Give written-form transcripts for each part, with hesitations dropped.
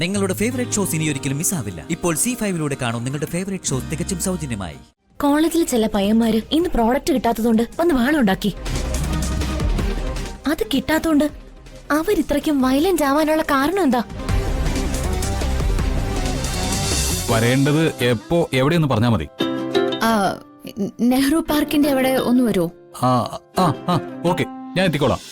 നിങ്ങളുടെ favourite shows ഇനി ഒരിക്കലും മിസ്സാവില്ല. ഇപ്പോൾ C5 കാണും നിങ്ങളുടെ ഫേവറേറ്റ് ഷോസ് തികച്ചും സൗജന്യമായി. കോളേജിൽ ചില പയ്യന്മാര് ഇന്ന് പ്രോഡക്റ്റ് കിട്ടാത്തതുകൊണ്ട് വന്ന് വാളുണ്ടാക്കി. അത് കിട്ടാത്തോണ്ട് അവരിത്രയ്ക്കും വയലന്റ് ആവാനുള്ള കാരണം എന്താ? വരേണ്ടത് എപ്പോ എവിടെയൊന്ന് പറഞ്ഞാ മതി. നെഹ്റു പാർക്കിന്റെ അവിടെ ഒന്ന് വരുമോ? ഓക്കെ, ഞാൻ എത്തിക്കോളാം.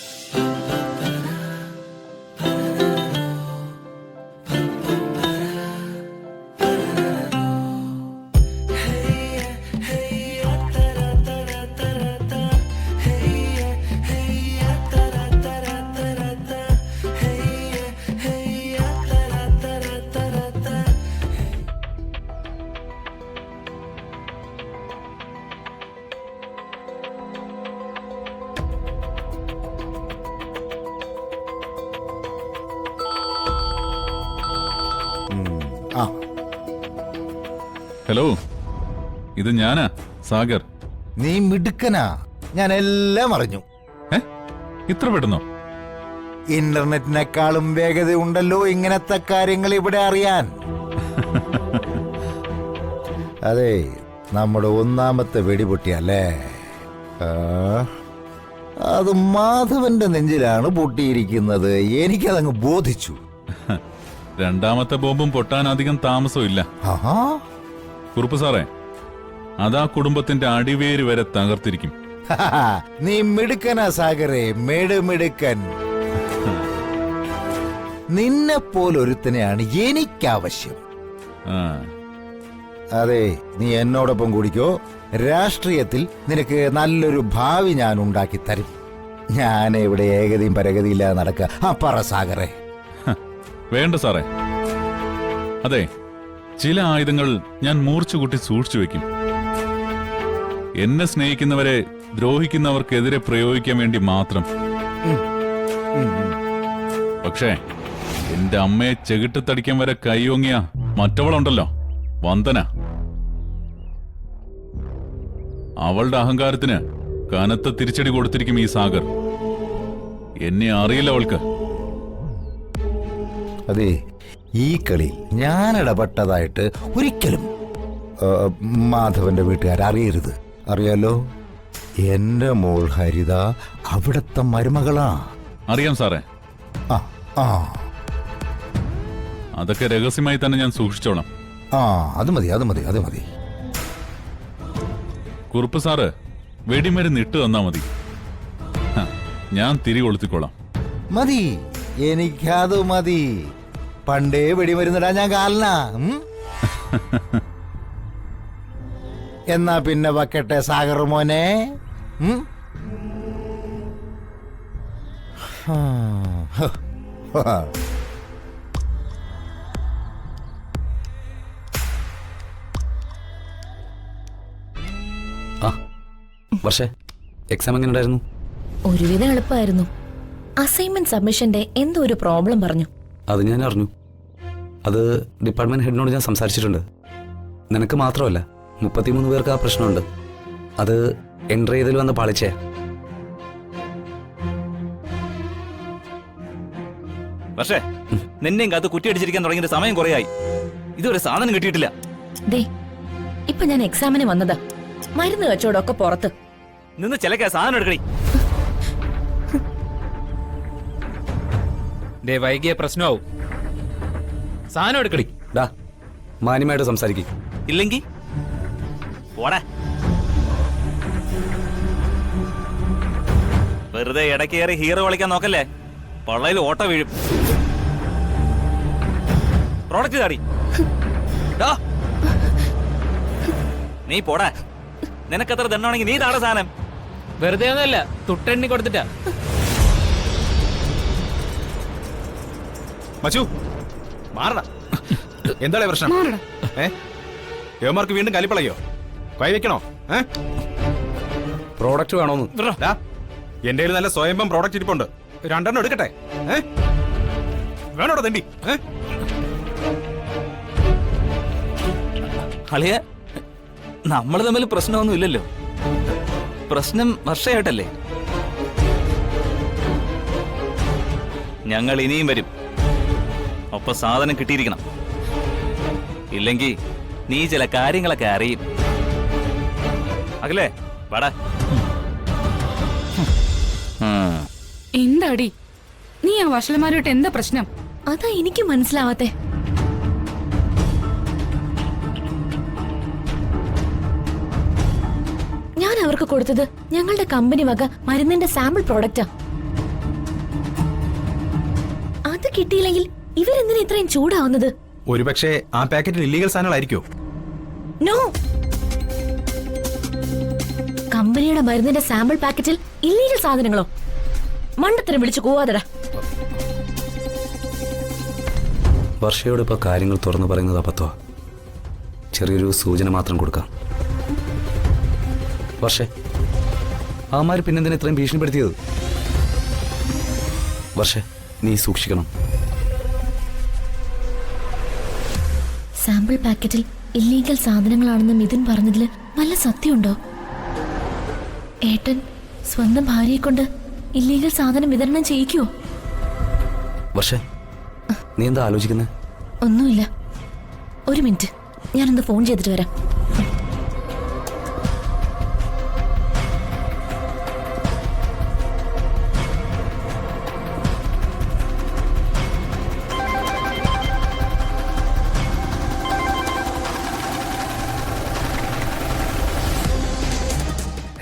ഹലോ, ഇത് ഞാനാ, സാഗർ. നീ മിടുക്കനാ, ഞാൻ എല്ലാം അറിഞ്ഞു. ഇത്ര പെട്ടെന്നോ? ഇന്റർനെറ്റിനേക്കാളും വേഗതയുണ്ടല്ലോ ഇങ്ങനത്തെ കാര്യങ്ങൾ ഇവിടെ അറിയാൻ. അതെ, നമ്മുടെ ഒന്നാമത്തെ വെടിപൊട്ടിയല്ലേ? അത് മാധവന്റെ നെഞ്ചിലാണ് പൊട്ടിയിരിക്കുന്നത്. എനിക്കതങ്ങ് ബോധിച്ചു. രണ്ടാമത്തെ ബോംബും പൊട്ടാൻ അധികം താമസമില്ല. കുറുപ്പ് സാറേ, അതാ കുടുംബത്തിന്റെ അടിവേര് വരെ തകർത്തിരിക്കും. നീ മിടുക്കനാ സാഗരേ, മിടുക്കൻ. നിന്നെ പോലൊരുത്തനെയാണ് എനിക്കാവശ്യം. അതെ, നീ എന്നോടൊപ്പം കൂടിക്കോ. രാഷ്ട്രീയത്തിൽ നിനക്ക് നല്ലൊരു ഭാവി ഞാൻ ഉണ്ടാക്കി തരും. ഞാൻ ഇവിടെ ഏകതയും പരഗതിയില്ലാതെ നടക്കുക. പറ സാഗരേ. വേണ്ട സാറേ. അതെ, ചില ആയുധങ്ങൾ ഞാൻ മൂർച്ചകൂട്ടി സൂക്ഷിച്ചു വെക്കും. എന്നെ സ്നേഹിക്കുന്നവരെ ദ്രോഹിക്കുന്നവർക്കെതിരെ പ്രയോഗിക്കാൻ വേണ്ടി മാത്രം. പക്ഷേ എന്റെ അമ്മയെ ചെകിട്ടത്തടിക്കാൻ വരെ കൈയോങ്ങിയ മറ്റവളുണ്ടല്ലോ, വന്ദന. അവളുടെ അഹങ്കാരത്തിന് കനത്ത തിരിച്ചടി കൊടുത്തിരിക്കും ഈ സാഗർ. എന്നെ അറിയില്ല അവൾക്ക്. അതെ, ഈ കളി ഞാൻ ഇടപെട്ടതായിട്ട് ഒരിക്കലും മാധവന്റെ വീട്ടുകാർ അറിയരുത്. അറിയാലോ, എന്റെ മോൾ ഹരിത അവിടത്തെ മരുമകളാ. അറിയാം സാറേ. അതൊക്കെ രഹസ്യമായി തന്നെ ഞാൻ സൂക്ഷിച്ചോളാം. അത് മതി. കുറുപ്പ് സാറ് വെടിമരുന്ന് ഇട്ട് തന്നാ മതി. ഞാൻ തിരി കൊളുത്തിക്കോളാം. മതി, എനിക്കത് മതി. പണ്ടേ വെടിമരുന്നിടാ ഞാൻ കാലനാ. എന്നാ പിന്നെ വക്കട്ടെ സാഗർ മോനെ. വർഷേ, എക്സാം എങ്ങനെ ഉണ്ടായിരുന്നു? ഒരുവിധം എളുപ്പമായിരുന്നു. അസൈൻമെന്റ് സബ്മിഷന്റെ എന്തോ ഒരു പ്രോബ്ലം പറഞ്ഞു. അത് ഞാൻ അറിഞ്ഞു. അത് ഡിപ്പാർട്ട്മെന്റ് ഹെഡിനോട് ഞാൻ സംസാരിച്ചിട്ടുണ്ട്. നിനക്ക് മാത്രമല്ല, 33 പേർക്ക് ആ പ്രശ്നമുണ്ട്. അത് എൻട്രി ചെയ്തതിൽ വന്ന് പാളിച്ചേ. പക്ഷേ നിന്നെയും കാത്ത് കുറ്റിയടിച്ചിരിക്കാൻ തുടങ്ങിയ സമയം കുറയായി. ഇതുവരെ സാധനം കിട്ടിയിട്ടില്ല. ദേ, ഇപ്പൊ ഞാൻ എക്സാമിന് വന്നതാ. മരുന്ന് കച്ചവടമൊക്കെ പുറത്ത് നിന്ന് ചിലക്കാ സാധനം എടുക്കണി. വൈകിയ പ്രശ്നമാവും. സാധനം എടുക്കടി. മാന്യമായിട്ട് സംസാരിക്കും. ഇല്ലെങ്കിൽ പോടാ. വെറുതെ ഇടയ്ക്കേറി ഹീറോ കളിക്കാൻ നോക്കല്ലേ, പള്ളയിൽ ഓട്ട വീഴും. പ്രോഡക്റ്റ് താടി. നീ പോടാ. നിനക്കത്ര ദണ്ണാണെങ്കിൽ നീ താട സാധനം. വെറുതെ ഒന്നല്ല, തുട്ടെണ്ണി കൊടുത്തിട്ടാ. മച്ചു, മാറടാ. എന്താണ് പ്രശ്നം? യവന്മാർക്ക് വീണ്ടും കലിപ്പളയോ? കൈ വെക്കണോ? പ്രോഡക്റ്റ് വേണോന്ന്. എന്റെ നല്ല സ്വയംഭം പ്രോഡക്റ്റ് ഇരിപ്പുണ്ട്. 2 എണ്ണം എടുക്കട്ടെ? വേണോടോ തണ്ടി? അളിയ, നമ്മൾ തമ്മിൽ പ്രശ്നമൊന്നും ഇല്ലല്ലോ. പ്രശ്നം വർഷയായിട്ടല്ലേ? ഞങ്ങൾ ഇനിയും വരും. ഒപ്പം സാധനം കിട്ടിയിരിക്കണം. ഇല്ലെങ്കിൽ നീ ചില കാര്യങ്ങളൊക്കെ അറിയും. അകലെ വാടാ. എന്താടി നീ ആ വഷളന്മാരോട്ട് എന്താ പ്രശ്നം? അതാ എനിക്ക് മനസ്സിലാവാത്തെ. ഞാൻ അവർക്ക് കൊടുത്തത് ഞങ്ങളുടെ കമ്പനി വക മരുന്നിന്റെ സാമ്പിൾ പ്രോഡക്റ്റാ. അത് കിട്ടിയില്ലെങ്കിൽ ഇവരെന്തിനാ ഇത്രയും ചൂടാവുന്നത്? ഒരുപക്ഷെ ആ പാക്കറ്റിൽ ഇല്ലീഗൽ സാധനങ്ങളായിരിക്കോ? നോ, കമ്പനിയുടെ മരുന്നിന്റെ സാമ്പിൾ പാക്കറ്റിൽ ഇല്ലീഗൽ സാധനങ്ങളോ? മണ്ടത്തരം വിളിച്ചു കൂവാതടാ. വർഷയോട് ഇപ്പോൾ കാര്യങ്ങൾ തുറന്നു പറയുന്നത് അബദ്ധമാ. ചെറിയൊരു സൂചന മാത്രം കൊടുക്കാം. വർഷേ, അവന്മാർ പിന്നെന്തിനാ ഇത്രയും ഭീഷണിപ്പെടുത്തിയത്? വർഷേ, നീ സൂക്ഷിക്കണം. സാമ്പിൾ പാക്കറ്റിൽ ഇല്ലീഗൽ സാധനങ്ങളാണെന്ന് മിഥുൻ പറഞ്ഞതിൽ വല്ല സത്യമുണ്ടോ? ഏട്ടൻ സ്വന്തം ഭാര്യയെ കൊണ്ട് ഇല്ലീഗൽ സാധനം വിതരണം ചെയ്യിക്കുവോ? വർഷേ, നീ എന്താ ആലോചിക്കുന്നത്? ഒന്നുമില്ല. ഒരു മിനിറ്റ്, ഞാനൊന്ന് ഫോൺ ചെയ്തിട്ട് വരാം.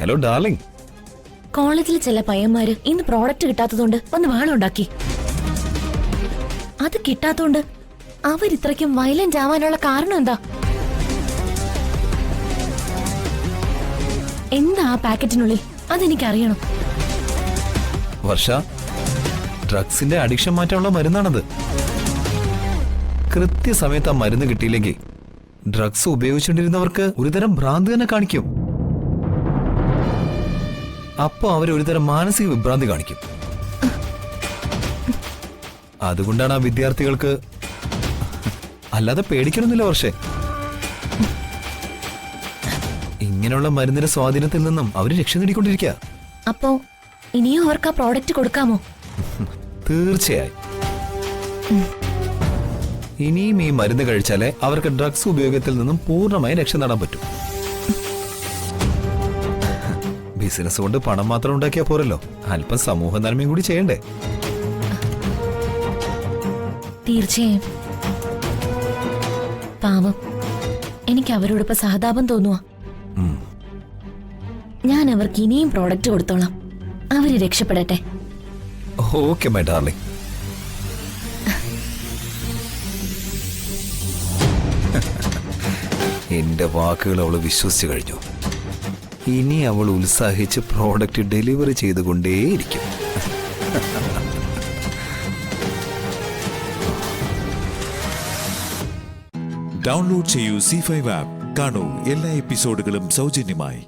Hello darling. കോളേജിൽ ചില പയ്യന്മാര് ഇന്ന് പ്രോഡക്റ്റ് കിട്ടാത്തതുകൊണ്ട് വന്ന് ബഹളമുണ്ടാക്കി. അത് കിട്ടാത്തോണ്ട് അവരിത്രയ്ക്കും വയലന്റ് ആവാനുള്ള കാരണം എന്താ? എന്താ ആ പാക്കറ്റിനുള്ളിൽ? അതെനിക്കറിയണം. വർഷ, ഡ്രഗ്സിന്റെ അഡിക്ഷൻ മാറ്റാനുള്ള മരുന്നാണത്. കൃത്യസമയത്ത് ആ മരുന്ന് കിട്ടിയില്ലെങ്കിൽ ഡ്രഗ്സ് ഉപയോഗിച്ചുകൊണ്ടിരുന്നവർക്ക് ഒരുതരം ഭ്രാന്തി തന്നെ കാണിക്കും. അപ്പോ അവർ ഒരുതരം മാനസിക വിഭ്രാന്തി കാണിക്കും. അതുകൊണ്ടാണ് ആ വിദ്യാർത്ഥികൾക്ക്, അല്ലാതെ പേടിക്കണമെന്നില്ല വർഷേ, ഇങ്ങനെയുള്ള മരുന്നിന്റെ സ്വാധീനത്തിൽ നിന്നും അവർ രക്ഷ നേടിക്കൊണ്ടിരിക്കുക. അപ്പോ ഇനിയും അവർക്ക് ആ പ്രോഡക്റ്റ് കൊടുക്കാമോ? തീർച്ചയായും. ഇനിയും ഈ മരുന്ന് കഴിച്ചാലേ അവർക്ക് ഡ്രഗ്സ് ഉപയോഗത്തിൽ നിന്നും പൂർണ്ണമായി രക്ഷ നേടാൻ പറ്റും. ബിസിനസ് കൊണ്ട് പണം മാത്രം ഉണ്ടാക്കിയാൽ പോരല്ലോ, അല്പം സമൂഹ നന്മയും കൂടി ചെയ്യണ്ടേ? തീർച്ചയായും. പാവം, എനിക്ക് അവരോടൊപ്പം സഹതാപം തോന്നുക. ഞാൻ അവർക്ക് ഇനിയും പ്രോഡക്റ്റ് കൊടുത്തോളാം. അവര് രക്ഷപ്പെടട്ടെ. Okay my darling. എന്റെ വാക്കുകൾ അവള് വിശ്വസിച്ചു കഴിഞ്ഞു. ഇനി അവൾ ഉത്സാഹിച്ച് പ്രോഡക്റ്റ് ഡെലിവറി ചെയ്തുകൊണ്ടേയിരിക്കും. ഡൗൺലോഡ് ചെയ്യൂ C5 ആപ്പ്. കാണൂ എല്ലാ എപ്പിസോഡുകളും സൗജന്യമായി.